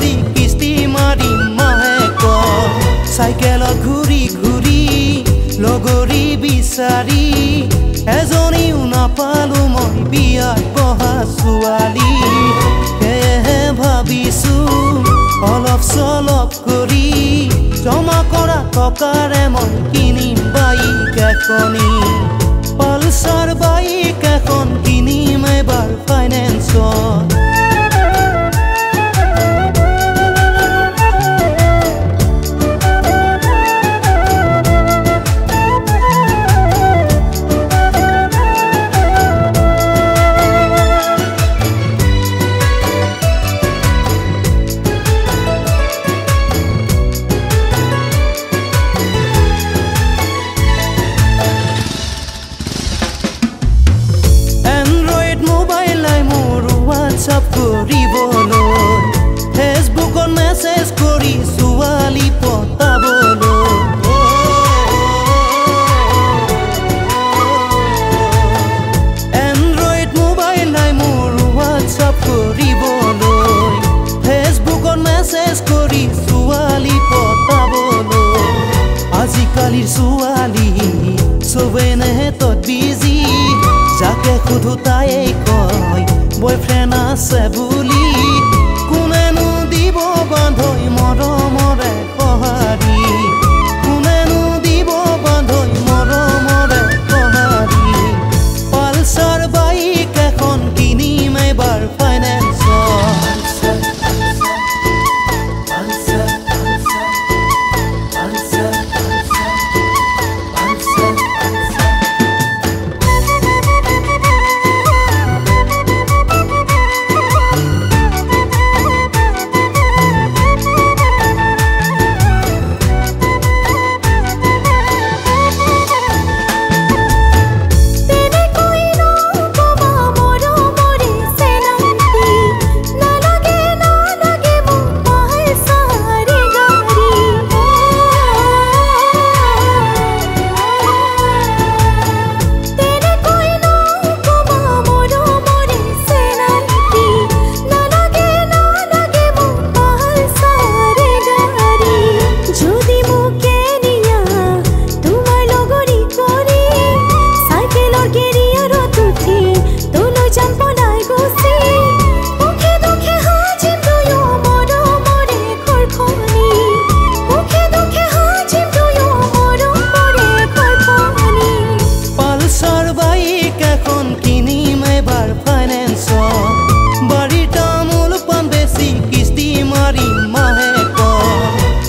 বেছি কিস্তি মাৰিম মাহেক চাইকেলত ঘূৰি ঘূৰি লগৰী বিচাৰি এজনীও নাপালো মই বিয়াত বহা ছোৱালী সেয়েহে ভাবিছো অলপ চলপ কৰি জমা কৰা টকাৰে মই কিনিম বাইক এখনি পালচাৰ বাইক এখন কিনিম এবাৰ ফাইনেন্সত ফেচবুকত মেছেজ কৰি ছোৱালী পতাবলৈ এণ্ড্ৰইড মোবাইল নাই মোৰ হোৱাটছআপ কৰিবলৈ ফেচবুকত মেছেজ কৰি ছোৱালী পতাবলৈ আজিকালিৰ ছোৱালী চবে নেটত বিজি যাকে সোধো তাই কয় বয়ফ্ৰেণ্ড আছে বুলি কোনেনো দিব বান্ধৈ মৰমৰে সঁহাৰি কোনেনো দিব বান্ধৈ মৰমৰে সঁহাৰি পালচাৰ বাইক এখন কিনিম এবাৰ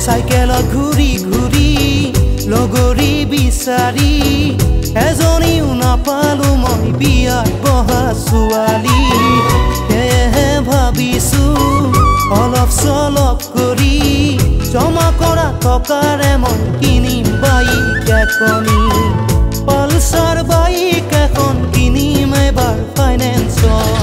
চাইকেলত ঘূৰি ঘূৰি লগৰী বিচাৰি এজনীও নাপালো মই বিয়াত বহা ছোৱালী সেয়েহে ভাবিছো অলপ চলপ কৰি জমা কৰা টকাৰে মই কিনিম বাইক এখনি পালচাৰ বাইক এখন কিনিম এবাৰ ফাইনেন্সত